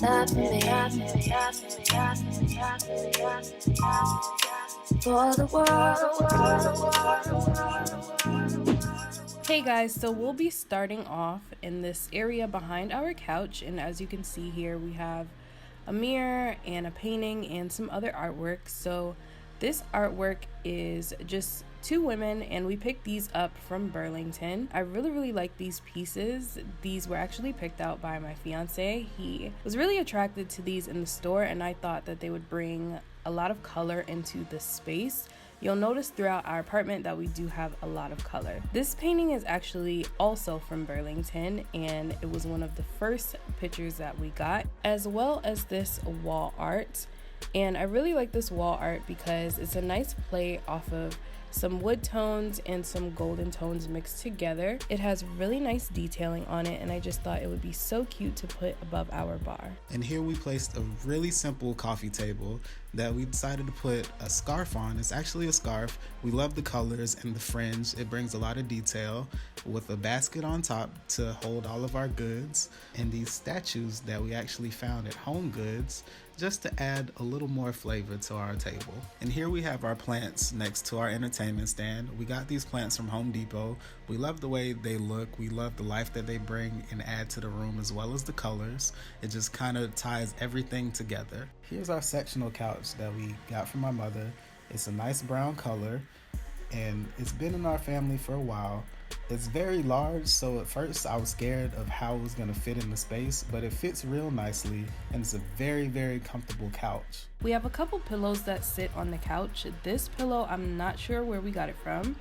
Love me for the world. Hey guys, so we'll be starting off in this area behind our couch, and as you can see here we have a mirror and a painting and some other artwork. So this artwork is just two women, and we picked these up from Burlington. I really like these pieces. These were actually picked out by my fiance. He was really attracted to these in the store, and I thought that they would bring a lot of color into the space. You'll notice throughout our apartment that we do have a lot of color. This painting is actually also from Burlington, and it was one of the first pictures that we got, as well as this wall art. And I really like this wall art because it's a nice play off of some wood tones and some golden tones mixed together. It has really nice detailing on it, and I just thought it would be so cute to put above our bar. And here we placed a really simple coffee table that we decided to put a scarf on. It's actually a scarf. We love the colors and the fringe. It brings a lot of detail, with a basket on top to hold all of our goods, and these statues that we actually found at Home Goods just to add a little more flavor to our table. And here we have our plants next to our entertainment stand. We got these plants from Home Depot. We love the way they look. We love the life that they bring and add to the room, as well as the colors. It just kind of ties everything together. Here's our sectional couch that we got from my mother. It's a nice brown color, and it's been in our family for a while. It's very large, so at first I was scared of how it was going to fit in the space, but it fits real nicely, and it's a very comfortable couch. We have a couple pillows that sit on the couch. This pillow, I'm not sure where we got it from,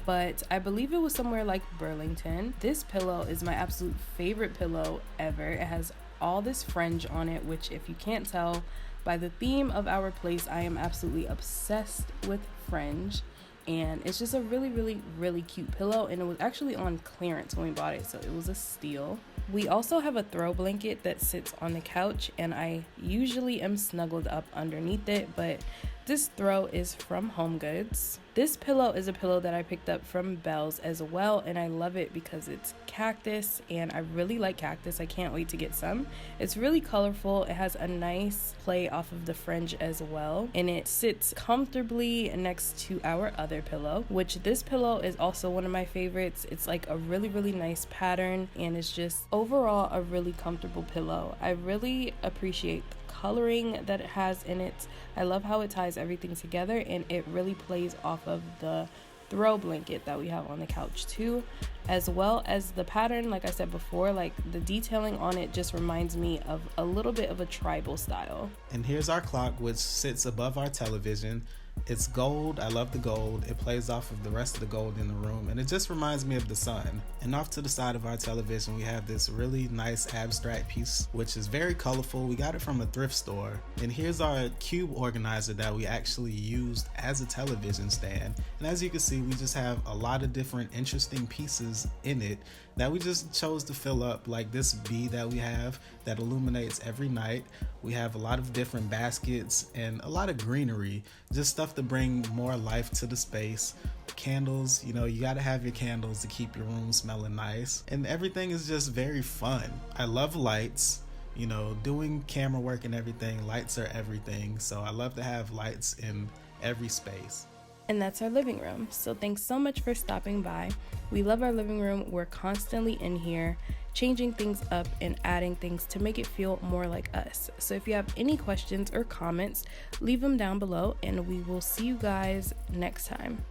but I believe it was somewhere like Burlington. This pillow is my absolute favorite pillow ever. It has all this fringe on it, which, if you can't tell by the theme of our place, I am absolutely obsessed with fringe. And it's just a really cute pillow, and it was actually on clearance when we bought it, so it was a steal. We also have a throw blanket that sits on the couch, and I usually am snuggled up underneath it, but this throw is from Home Goods. This pillow is a pillow that I picked up from BEALLS as well, and I love it because it's cactus, and I really like cactus. I can't wait to get some. It's really colorful. It has a nice play off of the fringe as well, and it sits comfortably next to our other pillow, which this pillow is also one of my favorites. It's like a really nice pattern, and it's just overall a really comfortable pillow. I really appreciate the coloring that it has in it. I love how it ties everything together, and it really plays off of the throw blanket that we have on the couch too, as well as the pattern. Like I said before, like the detailing on it just reminds me of a little bit of a tribal style. And here's our clock, which sits above our television. It's gold. I love the gold. It plays off of the rest of the gold in the room, and it just reminds me of the sun. And off to the side of our television, we have this really nice abstract piece, which is very colorful. We got it from a thrift store. And here's our cube organizer that we actually used as a television stand. And as you can see, we just have a lot of different interesting pieces in it that we just chose to fill up, like this bee that we have that illuminates every night. We have a lot of different baskets and a lot of greenery, just stuff to bring more life to the space. Candles, you know, you gotta have your candles to keep your room smelling nice, and everything is just very fun. I love lights. You know, doing camera work and everything, lights are everything, so I love to have lights in every space. And that's our living room. So thanks so much for stopping by. We love our living room. We're constantly in here changing things up and adding things to make it feel more like us. So if you have any questions or comments, leave them down below, and we will see you guys next time.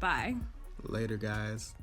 Bye. Later, guys.